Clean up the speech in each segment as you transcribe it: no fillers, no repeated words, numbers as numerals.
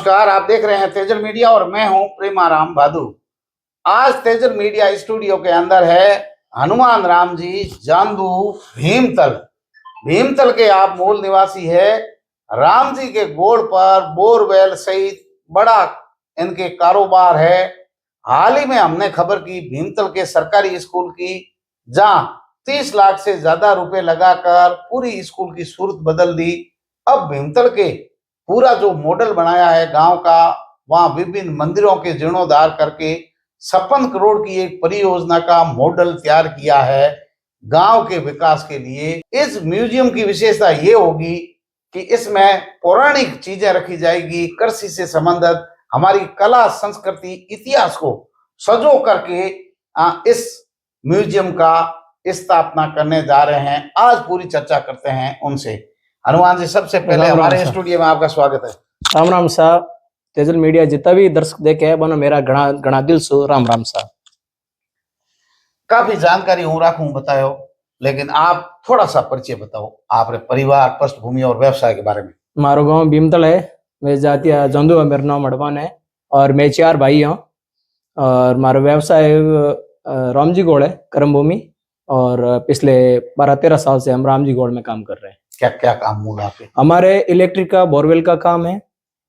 नमस्कार, आप देख रहे हैं तेजल मीडिया और मैं हूं प्रेमाराम भादु। आज तेजल मीडिया स्टूडियो के अंदर है हनुमान राम जी जांदू भीमतल। भीमतल के आप मूल निवासी है। राम जी के गोड़ पर बोरवेल सहित बड़ा इनके कारोबार है। हाल ही में हमने खबर की भीमतल के सरकारी स्कूल की, जहां 30 लाख से ज्यादा रुपए लगाकर पूरी स्कूल की सूरत बदल दी। अब भीमतल के पूरा जो मॉडल बनाया है गांव का, वहां विभिन्न मंदिरों के जीर्णोद्धार करके 56 करोड़ की एक परियोजना का मॉडल तैयार किया है गांव के विकास के लिए। इस म्यूजियम की विशेषता ये होगी कि इसमें पौराणिक चीजें रखी जाएगी, कृषि से संबंधित हमारी कला संस्कृति इतिहास को सजो करके इस म्यूजियम का स्थापना करने जा रहे हैं। आज पूरी चर्चा करते हैं उनसे। हनुमान जी, सबसे पहले हमारे स्टूडियो में आपका स्वागत है। राम राम साहब। तेजल मीडिया जितना भी दर्शक देखे है बनो मेरा घना घना दिल सो राम राम साहब। काफी जानकारी हूं राखूं बतायो, लेकिन आप थोड़ा सा परिचय बताओ आपरे परिवार, पृष्ठभूमि और व्यवसाय के बारे में। मारो गांव भीमतल है, मैं जाति जंदू है, मेरा नाम अडवान है और मैं 4 भाई हूँ। और मारो व्यवसाय राम जी गोड़ है, कर्म भूमि। और पिछले 12-13 साल से हम राम जी गोड़ में काम कर रहे हैं। क्या क्या काम मूल आपके? हमारे इलेक्ट्रिक का बोरवेल का काम है,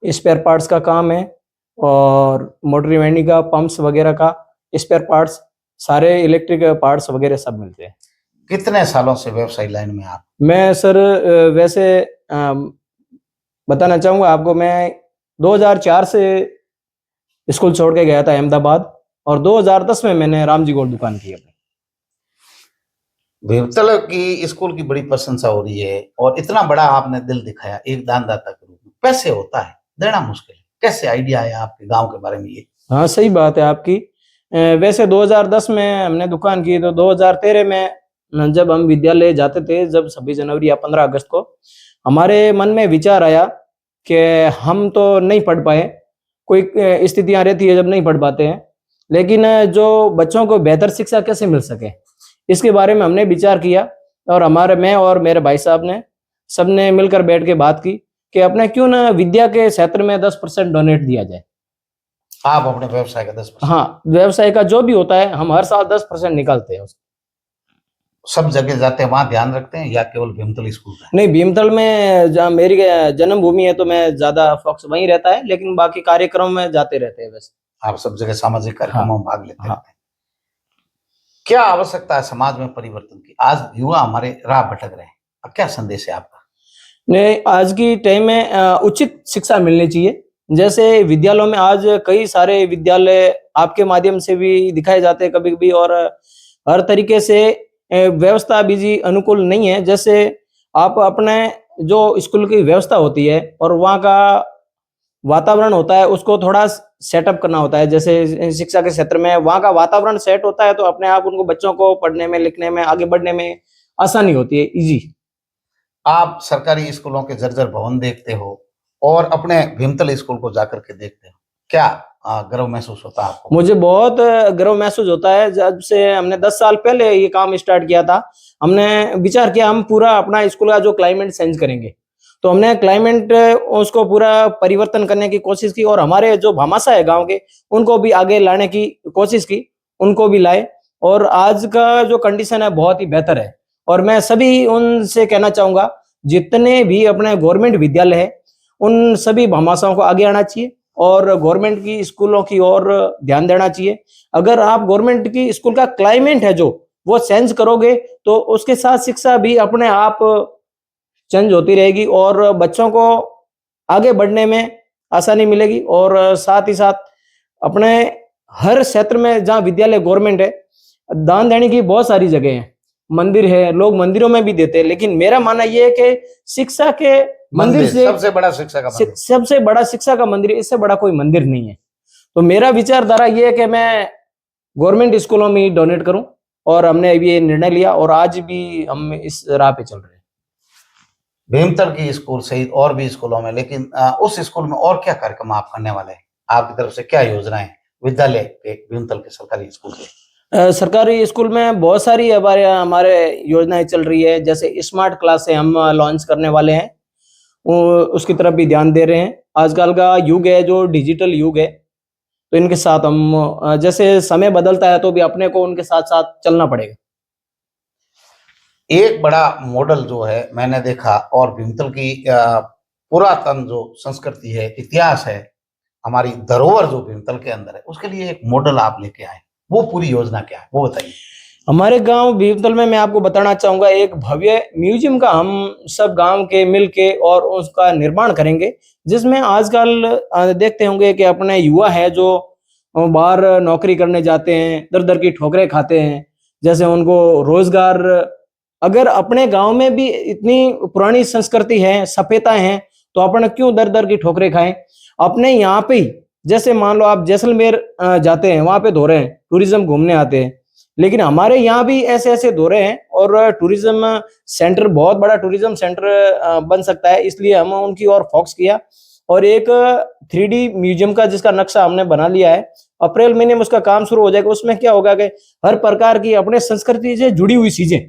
स्पेयर पार्ट्स का काम है और मोटर वैनी का पंप्स वगैरह का स्पेयर पार्ट्स, सारे इलेक्ट्रिक पार्ट्स वगैरह सब मिलते हैं। कितने सालों से व्यवसाय लाइन में आप? मैं सर वैसे बताना चाहूँगा आपको, मैं 2004 से स्कूल छोड़ के गया था अहमदाबाद और 2010 में मैंने राम जी गोल्ड दुकान की अपनी। भीमतल की स्कूल की बड़ी प्रशंसा हो रही है और इतना बड़ा आपने दिल दिखाया एक दानदाता के रूप में। पैसे होता है, देना मुश्किल है, कैसे आइडिया आया आपके गांव के बारे में ये? हाँ सही बात है आपकी। वैसे 2010 में हमने दुकान की, तो 2013 में जब हम विद्यालय जाते थे, जब 26 जनवरी या 15 अगस्त को हमारे मन में विचार आया कि हम तो नहीं पढ़ पाए, कोई स्थितियां रहती है जब नहीं पढ़ पाते हैं, लेकिन जो बच्चों को बेहतर शिक्षा कैसे मिल सके, इसके बारे में हमने विचार किया। और मैं और मेरे भाई साहब ने सबने मिलकर बैठ के बात की कि अपने क्यों ना विद्या के क्षेत्र में 10% डोनेट दिया जाए। आप अपने व्यवसाय का 10%? हाँ, व्यवसाय का जो भी होता है हम हर साल 10% निकालते हैं। सब जगह जाते हैं, वहां ध्यान रखते हैं या केवल भीमतल स्कूल का? नहीं, भीमतल में जहाँ मेरी जन्मभूमि है तो मैं ज्यादा फोकस वहीं रहता है, लेकिन बाकी कार्यक्रम में जाते रहते हैं। वैसे आप सब जगह सामाजिक कार्यक्रमों में भाग लेते हैं। हाँ। क्या आवश्यकता है समाज में परिवर्तन की? आज युवा हमारे राह भटक रहे हैं, अब क्या संदेश है आपका? नहीं, आज की टाइम में उचित शिक्षा मिलनी चाहिए। जैसे विद्यालयों में आज कई सारे विद्यालय आपके माध्यम से भी दिखाए जाते हैं कभी कभी, और हर तरीके से व्यवस्था भी जी अनुकूल नहीं है। जैसे आप अपने जो स्कूल की व्यवस्था होती है और वहाँ का वातावरण होता है उसको थोड़ा सेटअप करना होता है। जैसे शिक्षा के क्षेत्र में वहाँ का वातावरण सेट होता है तो अपने आप उनको बच्चों को पढ़ने में, लिखने में, आगे बढ़ने में आसानी होती है, इजी। आप सरकारी स्कूलों के जर्जर भवन देखते हो और अपने भीमतल स्कूल को जाकर के देखते हो, क्या गर्व महसूस होता है आपको? मुझे बहुत गर्व महसूस होता है। जब से हमने 10 साल पहले ये काम स्टार्ट किया था, हमने विचार किया हम पूरा अपना स्कूल का जो क्लाइमेट चेंज करेंगे, तो हमने क्लाइमेट उसको पूरा परिवर्तन करने की कोशिश की और हमारे जो भामाशाह है गांव के, उनको भी आगे लाने की कोशिश की, उनको भी लाए। और आज का जो कंडीशन है बहुत ही बेहतर है। और मैं सभी उनसे कहना चाहूंगा, जितने भी अपने गवर्नमेंट विद्यालय है उन सभी भामाशाहों को आगे आना चाहिए और गवर्नमेंट की स्कूलों की ओर ध्यान देना चाहिए। अगर आप गवर्नमेंट की स्कूल का क्लाइमेट है जो वो चेंज करोगे तो उसके साथ शिक्षा भी अपने आप चेंज होती रहेगी और बच्चों को आगे बढ़ने में आसानी मिलेगी। और साथ ही साथ अपने हर क्षेत्र में जहाँ विद्यालय गवर्नमेंट है, दान देने की बहुत सारी जगह है, मंदिर है, लोग मंदिरों में भी देते हैं, लेकिन मेरा मानना यह है कि शिक्षा के मंदिर से सबसे बड़ा शिक्षा का मंदिर, सबसे बड़ा शिक्षा का मंदिर, इससे बड़ा कोई मंदिर नहीं है। तो मेरा विचारधारा ये है कि मैं गवर्नमेंट स्कूलों में ही डोनेट करूं और हमने अभी ये निर्णय लिया और आज भी हम इस राह पे चल रहे हैं। भीमतल की स्कूल सहित और भी स्कूलों में, लेकिन उस स्कूल में और क्या कार्यक्रम आप करने वाले हैं? आपकी तरफ से क्या योजनाएं विद्यालय के, भीमतल के सरकारी स्कूल के? सरकारी स्कूल में बहुत सारी हमारे योजनाएं चल रही है। जैसे स्मार्ट क्लासें हम लॉन्च करने वाले हैं, उसकी तरफ भी ध्यान दे रहे हैं। आजकल का युग है जो डिजिटल युग है, तो इनके साथ हम जैसे समय बदलता है तो भी अपने को उनके साथ साथ चलना पड़ेगा। एक बड़ा मॉडल जो है मैंने देखा, और भीमतल की पुरातन जो संस्कृति है, इतिहास है, हमारी धरोहर जो भीमतल के अंदर है, उसके लिए एक मॉडल आप लेके आए, वो पूरी योजना क्या है वो बताइए। हमारे गांव भीमतल में मैं आपको बताना चाहूंगा, एक भव्य म्यूजियम का हम सब गांव के मिलके और उसका निर्माण करेंगे, जिसमें आजकल देखते होंगे कि अपने युवा है जो बाहर नौकरी करने जाते हैं, दर दर की ठोकरें खाते हैं, जैसे उनको रोजगार, अगर अपने गांव में भी इतनी पुरानी संस्कृति है, सभ्यताएं हैं, तो अपन क्यों दर दर की ठोकरें खाएं। अपने यहाँ पे ही जैसे मान लो आप जैसलमेर जाते हैं, वहां पे दौरे हैं, टूरिज्म घूमने आते हैं, लेकिन हमारे यहाँ भी ऐसे ऐसे दौरे हैं और टूरिज्म सेंटर, बहुत बड़ा टूरिज्म सेंटर बन सकता है, इसलिए हम उनकी ओर फोकस किया और एक 3D म्यूजियम का जिसका नक्शा हमने बना लिया है। अप्रैल महीने में उसका काम शुरू हो जाएगा। उसमें क्या होगा कि हर प्रकार की अपने संस्कृति से जुड़ी हुई चीजें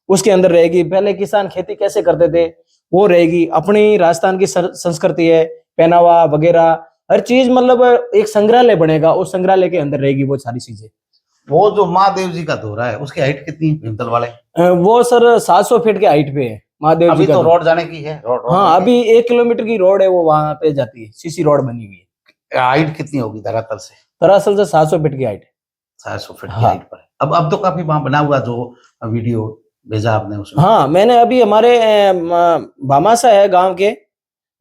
उसके अंदर रहेगी। पहले किसान खेती कैसे करते थे वो रहेगी, अपनी राजस्थान की संस्कृति है, पहनावा वगैरह हर चीज, मतलब एक संग्रहालय बनेगा, उस संग्रहालय के अंदर रहेगी वो सारी चीजें। वो जो महादेव जी का धोरा है उसकी हाइट कितनी है भीमतल वाले? वो सर 700 फीट के हाइट पे है महादेव अभी जी का तो रोड जाने की है, रोड हाँ, अभी 1 किलोमीटर की रोड है, वो वहां पे जाती है, सीसी रोड बनी हुई है। हाइट कितनी होगी धरातल से? दरअसल से 700 फीट की हाइट। 700 फीट की हाँ। हाइट पर। अब तो काफी वहां बना हुआ, जो वीडियो भेजा आपने उसमें। हाँ, मैंने अभी हमारे भामासा है गांव के,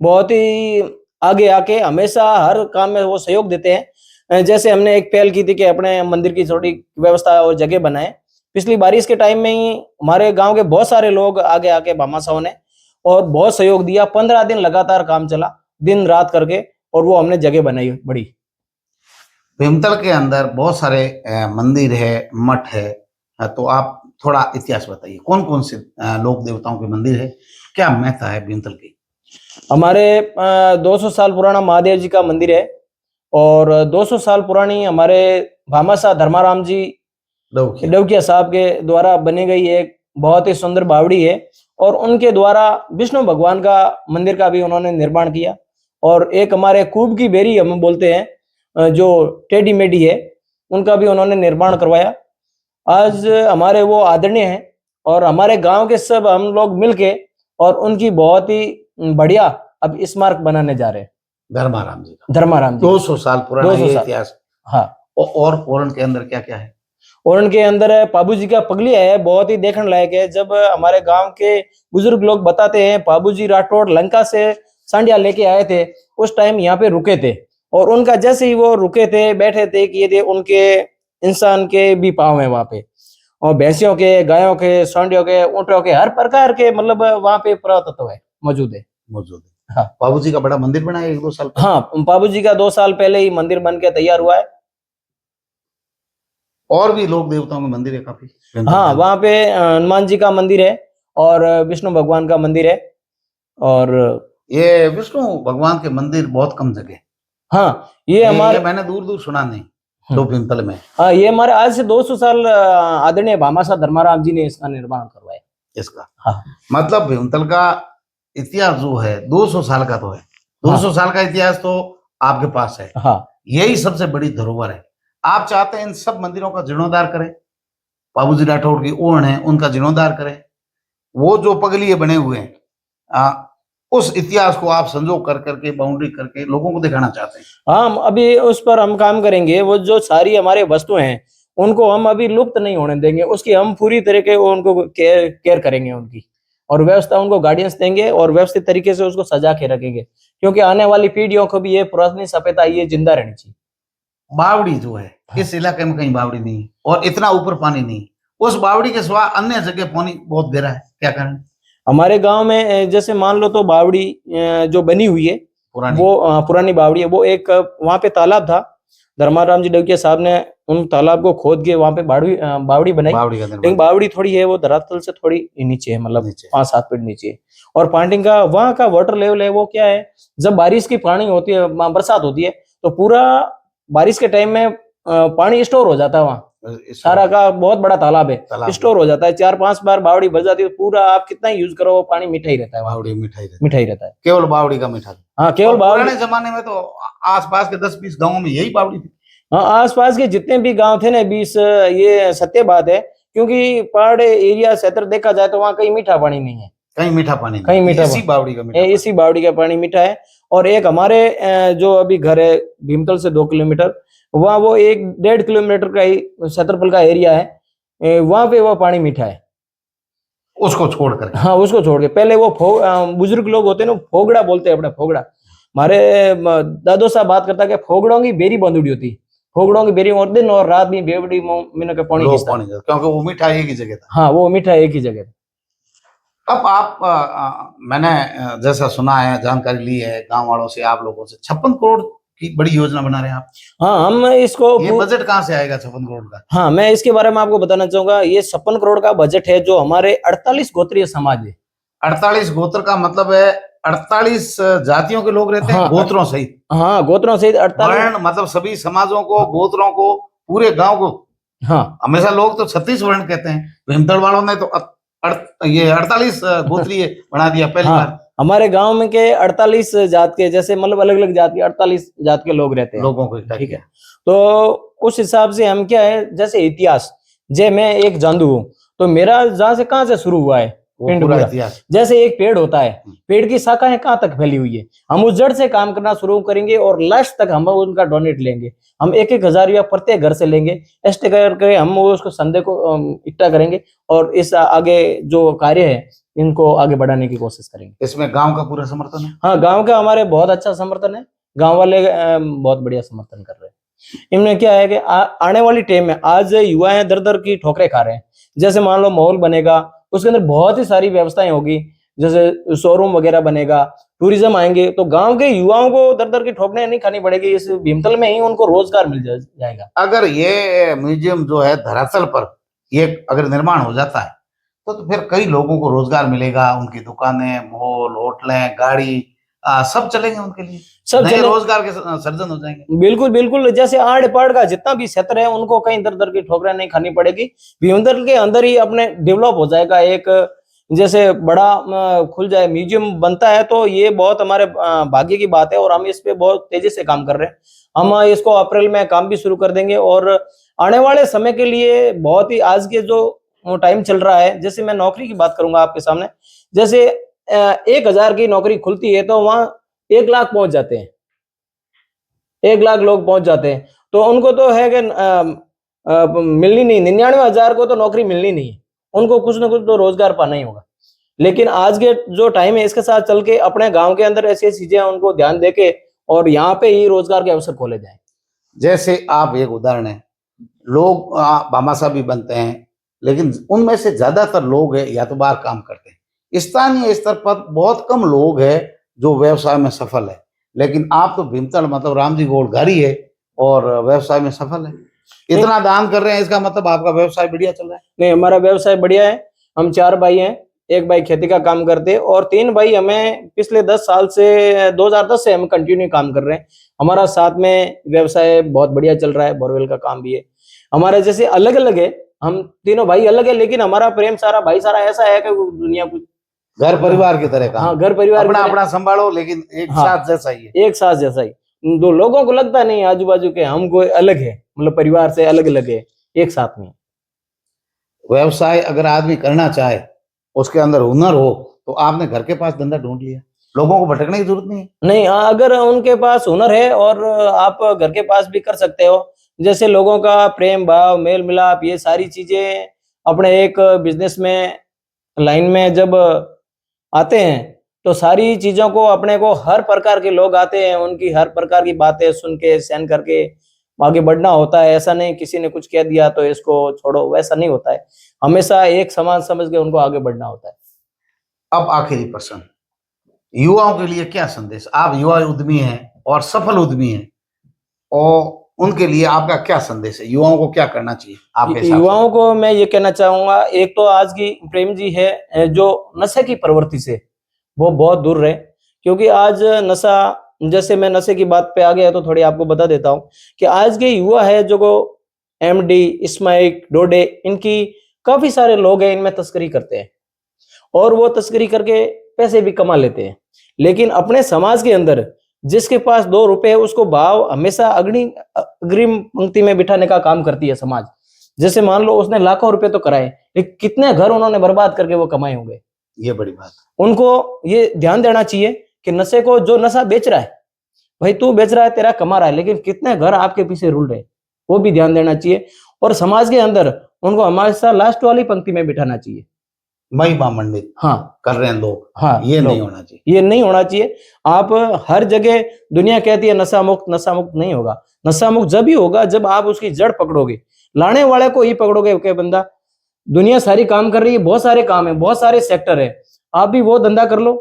बहुत ही आगे आके हमेशा हर काम में वो सहयोग देते हैं। जैसे हमने एक पहल की थी कि अपने मंदिर की थोड़ी व्यवस्था और जगह बनाए। पिछली बारिश के टाइम में ही हमारे गांव के बहुत सारे लोग आगे आके भामासाओं ने और बहुत सहयोग दिया। 15 दिन लगातार काम चला, दिन रात करके, और वो हमने जगह बनाई बड़ी। भीमतल के अंदर बहुत सारे मंदिर है, मठ है, तो आप थोड़ा इतिहास बताइए, कौन कौन से लोक देवताओं के मंदिर है, क्या महत्ता है भीमतल की? हमारे 200 साल पुराना महादेव जी का मंदिर है और 200 साल पुरानी हमारे भामासा धर्माराम जी डवकिया साहब के द्वारा बनी गई एक बहुत ही सुंदर बावड़ी है, और उनके द्वारा विष्णु भगवान का मंदिर का भी उन्होंने निर्माण किया। और एक हमारे कूब की बेरी हम बोलते हैं जो टेढ़ी मेढ़ी है, उनका भी उन्होंने निर्माण करवाया। आज हमारे वो आदरणीय हैं और हमारे गांव के सब हम लोग मिलके और उनकी बहुत ही बढ़िया अब स्मारक बनाने जा रहे हैं। धर्माराम जी का, धर्माराम जी 200 साल पुराना ये इतिहास। हाँ। और उनके अंदर क्या क्या है? और उनके अंदर पाबू जी का पगलिया है, बहुत ही देखने लायक है। जब हमारे गांव के बुजुर्ग लोग बताते हैं, पाबू जी राठौड़ लंका से सांडिया लेके आए थे, उस टाइम यहाँ पे रुके थे, और उनका जैसे ही वो रुके थे, बैठे थे, किए थे, उनके इंसान के भी पाँव है वहां पे, और भैंसियों के, गायों के, सांडियों के, ऊँटों के, हर प्रकार के, मतलब वहां पे पुरातत्व है मौजूद है। हाँ। बाबू जी का बड़ा मंदिर बना है 1-2 साल पहले। हाँ, बाबू जी का 2 साल पहले ही मंदिर बन के तैयार हुआ है। और भी लोक देवताओं के मंदिर है काफी। हाँ, वहां पे हनुमान जी का मंदिर है और विष्णु भगवान का मंदिर है। और ये विष्णु भगवान के मंदिर बहुत कम जगह। हाँ, ये हमारे मैंने दूर दूर सुना नहीं तो भीमतल में। हाँ, ये हमारे आज से 200 साल आदरणीय भामासा धर्माराम जी ने इसका निर्माण करवाया इसका। हाँ। मतलब भीमतल का इतिहास जो है 200 साल का तो है। 200 साल का इतिहास तो आपके पास है। हाँ। यही सबसे बड़ी धरोहर है। आप चाहते हैं इन सब मंदिरों का जीर्णोद्धार करें, बाबूजी राठौड़ की ओण है उनका जीर्णोद्धार करें, वो जो पगलिए बने हुए हैं उस इतिहास को आप संजोग कर करके, बाउंड्री करके लोगों को दिखाना चाहते हैं। हाँ, अभी उस पर हम काम करेंगे। वो जो सारी हमारे वस्तुएं हैं उनको हम अभी लुप्त नहीं होने देंगे, उसकी हम पूरी तरीके उनको केयर करेंगे उनकी, और व्यवस्था उनको गाइडेंस देंगे और व्यवस्थित तरीके से उसको सजा के रखेंगे, क्योंकि आने वाली पीढ़ियों को भी ये पुरानी सभ्यता ये जिंदा रहनी चाहिए। बावड़ी जो है इस इलाके में कहीं बावड़ी नहीं और इतना ऊपर पानी नहीं, उस बावड़ी के सिवा अन्य जगह पानी बहुत गहरा है, क्या कारण? हमारे गांव में जैसे मान लो तो बावड़ी जो बनी हुई है वो पुरानी बावड़ी है, वो एक वहां पे तालाब था, धर्माराम जी डवकिया साहब ने उन तालाब को खोद के वहां पे बावड़ी बनाई। लेकिन बावड़ी थोड़ी है वो धरातल से थोड़ी नीचे है, मतलब 5-7 फीट नीचे है। और पानी का वहां का वाटर लेवल है वो क्या है, जब बारिश की पानी होती है, बरसात होती है, तो पूरा बारिश के टाइम में पानी स्टोर हो जाता है वहां, सारा का बहुत बड़ा तालाब है, तालाब स्टोर हो जाता है। 4-5 बार बावड़ी बज जाती है तो पूरा आप कितना ही यूज करो वो पानी मीठा ही रहता है, बावड़ी मिठाई रहती है। मीठा ही रहता है। केवल बावड़ी का मीठा। हाँ केवल और बावड़ी। पुराने जमाने में तो आसपास के 10-20 गांवों में यही बावड़ी थी। हाँ आसपास के जितने भी गांव थे ना 20, ये सत्य बात है, क्योंकि पहाड़ एरिया क्षेत्र देखा जाए तो वहाँ कहीं मीठा पानी नहीं है, कहीं मीठा पानी नहीं, कहीं मीठा इसी बावड़ी का मीठा इसी बावड़ी का पानी मीठा है। और एक हमारे जो अभी घर है भीमतल से 2 किलोमीटर, वहाँ वो 1-1.5 किलोमीटर का ही क्षेत्रफल का एरिया है, वहाँ पे वो पानी मीठा है। उसको छोड़ कर। हाँ उसको छोड़ के पहले वो बुजुर्ग लोग होते हैं ना, फोगड़ा बोलते हैं अपना, फोगड़ा। हमारे दादो साहब बात करता कि फोगड़ों की बेरी बंधुड़ी होती, फोगड़ों की बेरी और दिन और रात में बेवड़ी मिनट का पानी खींचता। क्योंकि वो मीठा एक ही जगह था। हाँ वो मीठा एक ही जगह। अब आप मैंने जैसा सुना है, जानकारी ली है गांव वालों से, आप लोगों से, 56 करोड़ की बड़ी योजना बना रहे हैं आप। हाँ हम इसको ये बजट कहाँ से आएगा 56 करोड़ का? हाँ मैं इसके बारे में आपको बताना चाहूंगा। ये 56 करोड़ का बजट है जो हमारे 48 गोत्रीय समाज है। 48 गोत्र का मतलब है 48 जातियों के लोग रहते हैं। हाँ, गोत्रों सहित। हाँ गोत्रों सहित 48 वर्ण मतलब सभी समाजों को, गोत्रों को, पूरे गांव को। हाँ हमेशा लोग तो 36 वर्ण कहते हैं, भीमतल वालों ने तो ये 48 गोत्रीय बना दिया पहली बार। हमारे गांव में के 48 जात के, जैसे मतलब अलग अलग जात के 48 जात के लोग रहते हैं, लोगों को। ठीक है। तो उस हिसाब से हम क्या है, जैसे इतिहास, जे मैं एक जांदू हूँ तो मेरा जहां से कहां से शुरू हुआ है पिंड पूरा पूरा। इतिहास। जैसे एक पेड़ होता है, पेड़ की शाखाएं कहाँ तक फैली हुई है, हम उस जड़ से काम करना शुरू करेंगे और लास्ट तक हम उनका डोनेट लेंगे। हम 1-1 हज़ार रुपया प्रत्येक घर से लेंगे, ऐसे करके हम उसको संदे को इकट्ठा करेंगे और इस आगे जो कार्य है इनको आगे बढ़ाने की कोशिश करेंगे। इसमें गांव का पूरा समर्थन है। हाँ गांव का हमारे बहुत अच्छा समर्थन है, गांव वाले बहुत बढ़िया समर्थन कर रहे हैं। इनमें क्या है कि आने वाली टाइम में आज युवा दर दर की ठोकरें खा रहे हैं। जैसे मान लो माहौल बनेगा, उसके अंदर बहुत ही सारी व्यवस्थाएं होगी, जैसे शोरूम वगैरह बनेगा, टूरिज्म आएंगे, तो गांव के युवाओं को दर दर की ठोकरें नहीं खानी पड़ेगी, इस भीमतल में ही उनको रोजगार मिल जाएगा। अगर ये म्यूजियम जो है धरातल पर ये अगर निर्माण हो जाता है तो फिर कई लोगों को रोजगार मिलेगा, उनकी दुकानें, मॉल, होटलें, गाड़ी सब चलेंगे उनके लिए, सब नए चले रोजगार के सर्जन हो जाएंगे। बिल्कुल बिल्कुल। जैसे आड़ पाड़ का जितना भी क्षेत्र है उनको कहीं दर दर की ठोकरें नहीं खानी पड़ेगी, भीमतल के अंदर ही अपने डेवलप हो जाएगा। एक जैसे बड़ा खुल जाए, म्यूजियम बनता है तो ये बहुत हमारे भाग्य की बात है और हम इस पे बहुत तेजी से काम कर रहे हैं। हम इसको अप्रैल में काम भी शुरू कर देंगे और आने वाले समय के लिए बहुत ही, आज के जो टाइम चल रहा है, जैसे मैं नौकरी की बात करूंगा आपके सामने, जैसे 1,000 की नौकरी खुलती है तो वहां 1 लाख पहुंच जाते हैं, 1 लाख लोग पहुंच जाते हैं, तो उनको तो है कि मिलनी नहीं, 99,000 को तो नौकरी मिलनी नहीं है, उनको कुछ ना कुछ तो रोजगार पाना ही होगा। लेकिन आज के जो टाइम है इसके साथ चल के अपने गांव के अंदर ऐसी चीजें उनको ध्यान देके और यहाँ पे ही रोजगार के अवसर खोले जाए। जैसे आप एक उदाहरण है, लोग भामाशाह भी बनते हैं, लेकिन उनमें से ज्यादातर लोग है या तो बाहर काम करते हैं। स्थानीय स्तर पर बहुत कम लोग है जो व्यवसाय में सफल है, लेकिन आप तो भीमतल मतलब राम जी गोड़ घर ही है और व्यवसाय में सफल है। इतना दान कर रहे हैं, इसका मतलब आपका व्यवसाय बढ़िया चल रहा है। नहीं हमारा व्यवसाय बढ़िया है। हम 4 भाई हैं, एक भाई खेती का काम करते हैं और 3 भाई हमें पिछले 10 साल से 2010 से हम कंटिन्यू काम कर रहे हैं। हमारा साथ में व्यवसाय बहुत बढ़िया चल रहा है, बोरवेल का काम भी है हमारा। जैसे अलग अलग है, हम तीनों भाई अलग है, लेकिन हमारा प्रेम सारा भाई सारा ऐसा है कि दुनिया कुछ घर परिवार की तरह काम। हाँ घर परिवार अपना अपना संभालो, लेकिन एक साथ जैसा ही है, एक साथ जैसा ही। दो लोगों को लगता नहीं आजू बाजू के हम कोई अलग है, मतलब परिवार से अलग अलग है, एक साथ में। व्यवसाय अगर आदमी करना चाहे, उसके अंदर हुनर हो, तो आपने घर के पास धंधा ढूंढ लिया, लोगों को भटकने की जरूरत नहीं है। नहीं अगर उनके पास हुनर है और आप घर के पास भी कर सकते हो, जैसे लोगों का प्रेम भाव, मेल मिलाप, ये सारी चीजें अपने एक बिजनेस में लाइन में जब आते हैं तो सारी चीजों को अपने को हर प्रकार के लोग आते हैं, उनकी हर प्रकार की बातें सुन के सहन करके आगे बढ़ना होता है। ऐसा नहीं किसी ने कुछ कह दिया तो इसको छोड़ो, वैसा नहीं होता है, हमेशा एक समाज समझ के उनको आगे बढ़ना होता है। अब आखिरी प्रश्न, युवाओं के लिए क्या संदेश? आप युवा उद्यमी हैं और सफल उद्यमी हैं, और उनके लिए आपका क्या संदेश है? युवाओं को क्या करना चाहिए आपके हिसाब से? युवाओं को मैं ये कहना चाहूंगा, एक तो आज की प्रेम जी है जो नशे की प्रवृत्ति से वो बहुत दूर रहे, क्योंकि आज नशा, जैसे मैं नशे की बात पे आ गया तो थोड़ी आपको बता देता हूँ कि आज के युवा है जो एमडी, इस्माइक, डोडे, इनकी काफी सारे लोग हैं, इनमें तस्करी करते हैं और वो तस्करी करके पैसे भी कमा लेते हैं। लेकिन अपने समाज के अंदर जिसके पास 2 रुपए है उसको भाव हमेशा अग्रिम पंक्ति में बिठाने का काम करती है समाज। जैसे मान लो उसने लाखों रुपए तो कराए, लेकिन कितने घर उन्होंने बर्बाद करके वो कमाए होंगे। ये बड़ी बात। उनको ये ध्यान देना चाहिए कि नशे को, जो नशा बेच रहा है, भाई तू बेच रहा है, तेरा कमा रहा है, लेकिन कितने घर आपके पीछे रुल रहे, वो भी ध्यान देना चाहिए। और समाज के अंदर उनको हमेशा लास्ट वाली पंक्ति में बिठाना चाहिए। महिमा मंडित हाँ कर रहे हैं लोग। हाँ, ये लोग, नहीं होना चाहिए। ये नहीं होना चाहिए। आप हर जगह दुनिया कहती है नशा मुक्त नहीं होगा। नशा मुक्त जब ही होगा जब आप उसकी जड़ पकड़ोगे, लाने वाले को ही पकड़ोगे। कि बंदा, दुनिया सारी काम कर रही है, बहुत सारे काम है, बहुत सारे सेक्टर है, आप भी वो धंधा कर लो।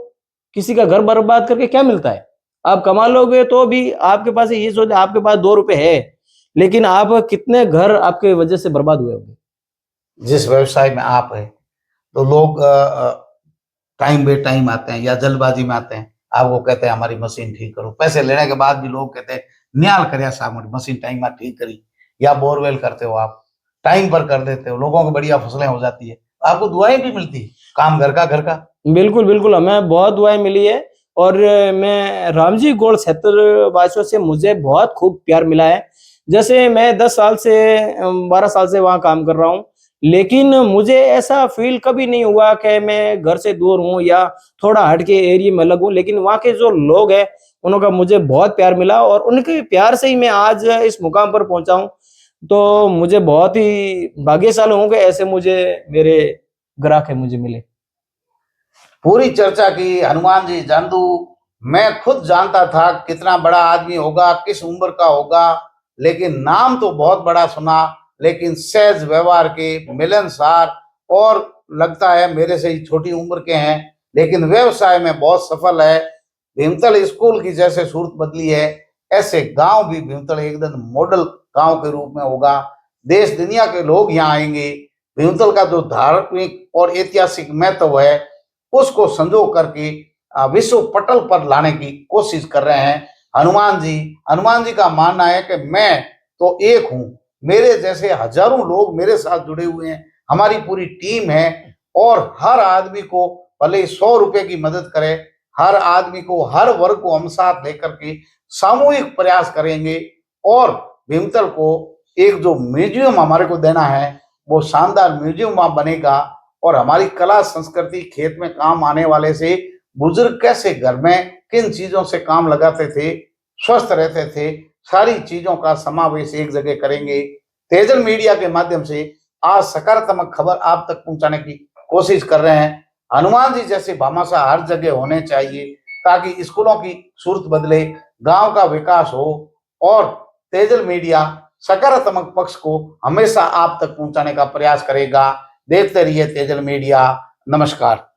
किसी का घर बर्बाद करके क्या मिलता है? आप कमा लोगे तो भी आपके पास ये सोच, आपके पास 2 रुपए है, लेकिन आप कितने घर आपके वजह से बर्बाद हुए होंगे। जिस व्यवसाय में आप है तो लोग टाइम बे टाइम आते हैं या जल्दबाजी में आते हैं, आपको कहते हैं हमारी मशीन ठीक करो। पैसे लेने के बाद भी लोग कहते हैं न्याल कर सामने मशीन टाइम में ठीक करी। या बोरवेल करते हो आप, टाइम पर कर देते हो, लोगों को बढ़िया फसलें हो जाती है, आपको दुआएं भी मिलती है, काम घर का। बिल्कुल बिल्कुल, हमें बहुत दुआएं मिली है। और मैं रामजी गोल्ड क्षेत्र वासियों से मुझे बहुत खूब प्यार मिला है। जैसे मैं 10 साल से 12 साल से वहाँ काम कर रहा हूँ, लेकिन मुझे ऐसा फील कभी नहीं हुआ कि मैं घर से दूर हूँ या थोड़ा हट के एरिया में अलग हूँ। लेकिन वहाँ के जो लोग हैं उनका मुझे बहुत प्यार मिला और उनके प्यार से ही मैं आज इस मुकाम पर पहुंचा हूँ। तो मुझे बहुत ही भाग्यशाली हूँ कि ऐसे मुझे मेरे ग्राहक है मुझे मिले। पूरी चर्चा की हनुमान जी जांदू। मैं खुद जानता था कितना बड़ा आदमी होगा, किस उम्र का होगा, लेकिन नाम तो बहुत बड़ा सुना, लेकिन सहज व्यवहार के, मिलनसार, और लगता है मेरे से ही छोटी उम्र के हैं, लेकिन व्यवसाय में बहुत सफल है। भीमतल स्कूल की जैसे सूरत बदली है, ऐसे गांव भी भीमतल एकदम मॉडल गांव के रूप में होगा। देश दुनिया के लोग यहाँ आएंगे। भीमतल का जो धार्मिक और ऐतिहासिक महत्व है उसको संजो करके विश्व पटल पर लाने की कोशिश कर रहे हैं हनुमान जी का मानना है कि मैं तो एक हूं, मेरे जैसे हजारों लोग मेरे साथ जुड़े हुए हैं, हमारी पूरी टीम है, और हर आदमी को भले 100 रुपए की मदद करे, हर आदमी को, हर वर्ग को हम साथ लेकर के सामूहिक प्रयास करेंगे और भीमतल को एक जो म्यूजियम हमारे को देना है वो शानदार म्यूजियम बनेगा। और हमारी कला संस्कृति, खेत में काम आने वाले से बुजुर्ग कैसे घर में किन चीजों से काम लगाते थे, स्वस्थ रहते थे, सारी चीजों का समावेश एक जगह करेंगे। तेजल मीडिया के माध्यम से आज सकारात्मक खबर आप तक पहुंचाने की कोशिश कर रहे हैं। हनुमान जी जैसे भामाशाह हर जगह होने चाहिए ताकि स्कूलों की सूरत बदले, गांव का विकास हो, और तेजल मीडिया सकारात्मक पक्ष को हमेशा आप तक पहुंचाने का प्रयास करेगा। देखते रहिए तेजल मीडिया। नमस्कार।